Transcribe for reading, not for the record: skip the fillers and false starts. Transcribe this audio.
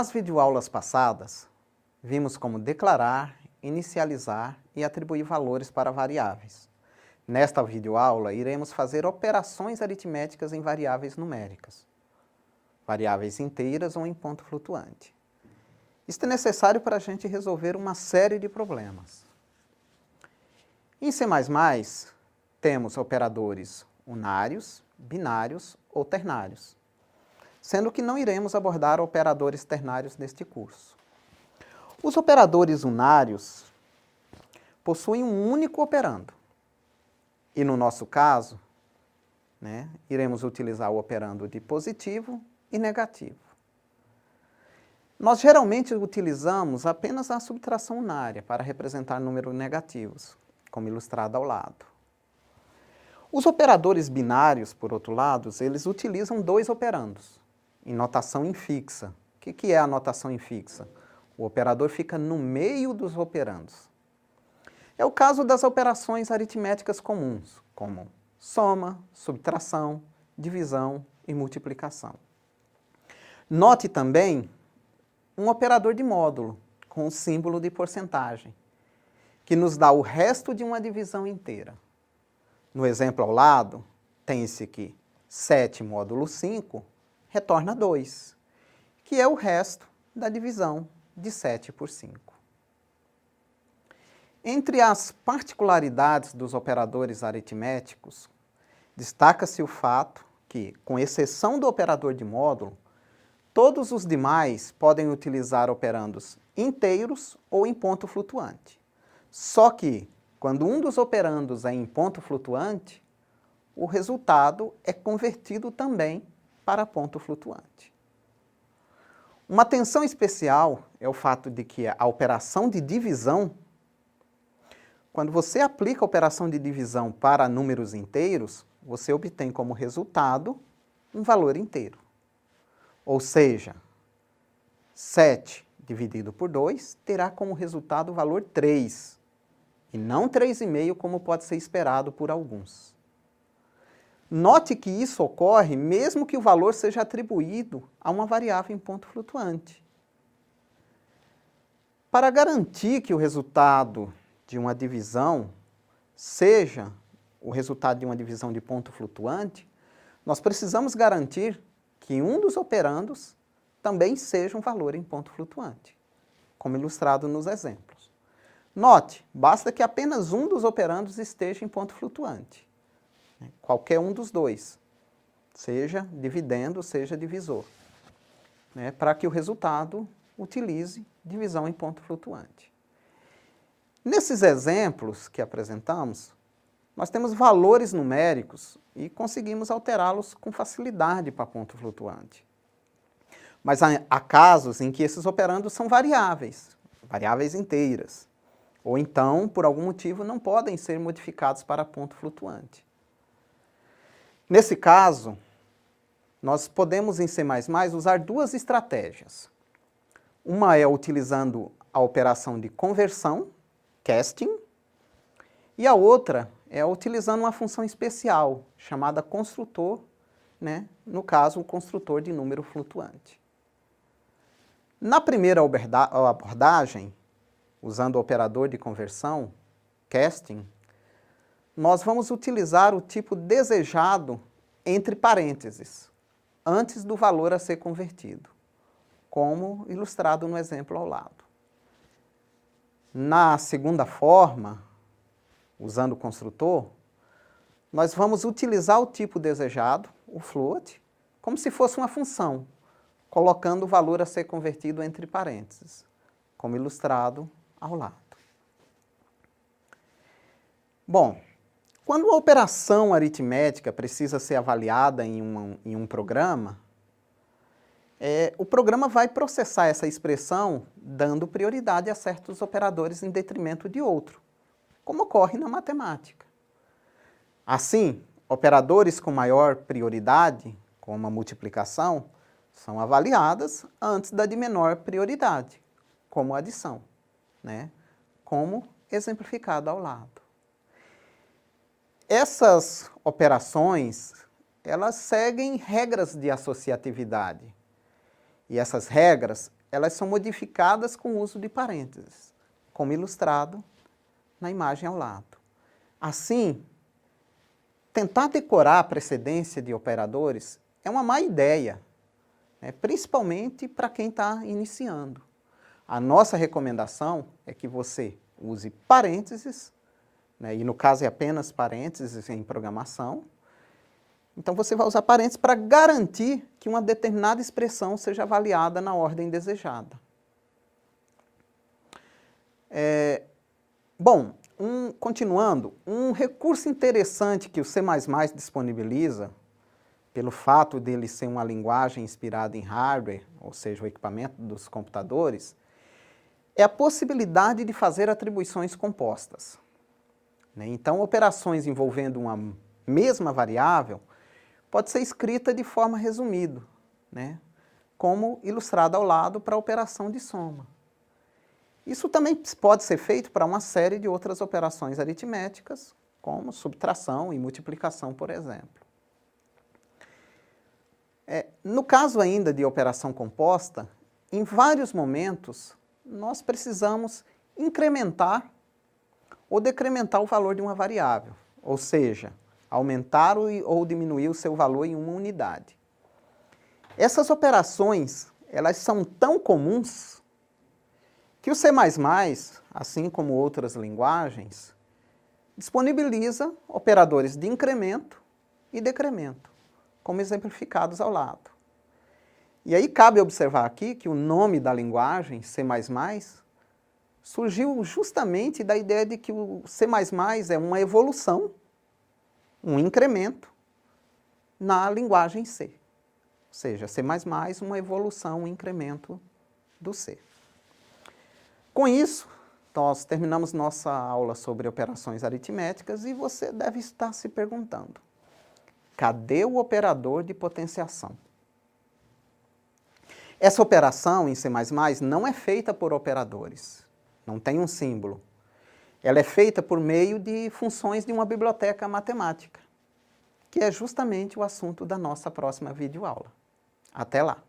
Nas videoaulas passadas, vimos como declarar, inicializar e atribuir valores para variáveis. Nesta videoaula, iremos fazer operações aritméticas em variáveis numéricas, variáveis inteiras ou em ponto flutuante. Isto é necessário para a gente resolver uma série de problemas. Em C++, temos operadores unários, binários ou ternários, sendo que não iremos abordar operadores ternários neste curso. Os operadores unários possuem um único operando. E no nosso caso, iremos utilizar o operando de positivo e negativo. Nós geralmente utilizamos apenas a subtração unária para representar números negativos, como ilustrado ao lado. Os operadores binários, por outro lado, eles utilizam dois operandos, em notação infixa. O que é a notação infixa? O operador fica no meio dos operandos. É o caso das operações aritméticas comuns, como soma, subtração, divisão e multiplicação. Note também um operador de módulo, com o símbolo de porcentagem, que nos dá o resto de uma divisão inteira. No exemplo ao lado, tem-se que 7 módulo 5 retorna 2, que é o resto da divisão de 7 por 5. Entre as particularidades dos operadores aritméticos, destaca-se o fato que, com exceção do operador de módulo, todos os demais podem utilizar operandos inteiros ou em ponto flutuante. Só que, quando um dos operandos é em ponto flutuante, o resultado é convertido também para ponto flutuante. Uma atenção especial é o fato de que a operação de divisão, quando você aplica a operação de divisão para números inteiros, você obtém como resultado um valor inteiro. Ou seja, 7 dividido por 2 terá como resultado o valor 3, e não 3,5 como pode ser esperado por alguns. Note que isso ocorre mesmo que o valor seja atribuído a uma variável em ponto flutuante. Para garantir que o resultado de uma divisão seja o resultado de uma divisão de ponto flutuante, nós precisamos garantir que um dos operandos também seja um valor em ponto flutuante, como ilustrado nos exemplos. Note, basta que apenas um dos operandos esteja em ponto flutuante. Qualquer um dos dois, seja dividendo, seja divisor, para que o resultado utilize divisão em ponto flutuante. Nesses exemplos que apresentamos, nós temos valores numéricos e conseguimos alterá-los com facilidade para ponto flutuante. Mas há casos em que esses operandos são variáveis inteiras, ou então, por algum motivo, não podem ser modificados para ponto flutuante. Nesse caso, nós podemos em C++ usar duas estratégias. Uma é utilizando a operação de conversão, casting, e a outra é utilizando uma função especial, chamada construtor, no caso, o construtor de número flutuante. Na primeira abordagem, usando o operador de conversão, casting, nós vamos utilizar o tipo desejado entre parênteses, antes do valor a ser convertido, como ilustrado no exemplo ao lado. Na segunda forma, usando o construtor, nós vamos utilizar o tipo desejado, o float, como se fosse uma função, colocando o valor a ser convertido entre parênteses, como ilustrado ao lado. Bom, quando uma operação aritmética precisa ser avaliada em um programa, o programa vai processar essa expressão dando prioridade a certos operadores em detrimento de outro, como ocorre na matemática. Assim, operadores com maior prioridade, como a multiplicação, são avaliadas antes da de menor prioridade, como a adição, como exemplificado ao lado. Essas operações, elas seguem regras de associatividade. E essas regras, elas são modificadas com o uso de parênteses, como ilustrado na imagem ao lado. Assim, tentar decorar a precedência de operadores é uma má ideia, né? Principalmente para quem está iniciando. A nossa recomendação é que você use parênteses, né? E no caso é apenas parênteses em programação. Então você vai usar parênteses para garantir que uma determinada expressão seja avaliada na ordem desejada. Continuando, um recurso interessante que o C++ disponibiliza, pelo fato dele ser uma linguagem inspirada em hardware, ou seja, o equipamento dos computadores, é a possibilidade de fazer atribuições compostas, né? Então, operações envolvendo uma mesma variável pode ser escrita de forma resumida, né? Como ilustrado ao lado para a operação de soma. Isso também pode ser feito para uma série de outras operações aritméticas, como subtração e multiplicação, por exemplo. No caso ainda de operação composta, em vários momentos, nós precisamos incrementar ou decrementar o valor de uma variável, ou seja, aumentar ou diminuir o seu valor em uma unidade. Essas operações, elas são tão comuns que o C++, assim como outras linguagens, disponibiliza operadores de incremento e decremento, como exemplificados ao lado. E aí cabe observar aqui que o nome da linguagem, C++, surgiu justamente da ideia de que o C++ é uma evolução, um incremento na linguagem C. Ou seja, C++ uma evolução, um incremento do C. Com isso, nós terminamos nossa aula sobre operações aritméticas e você deve estar se perguntando: cadê o operador de potenciação? Essa operação em C++ não é feita por operadores, não tem um símbolo. Ela é feita por meio de funções de uma biblioteca matemática, que é justamente o assunto da nossa próxima videoaula. Até lá!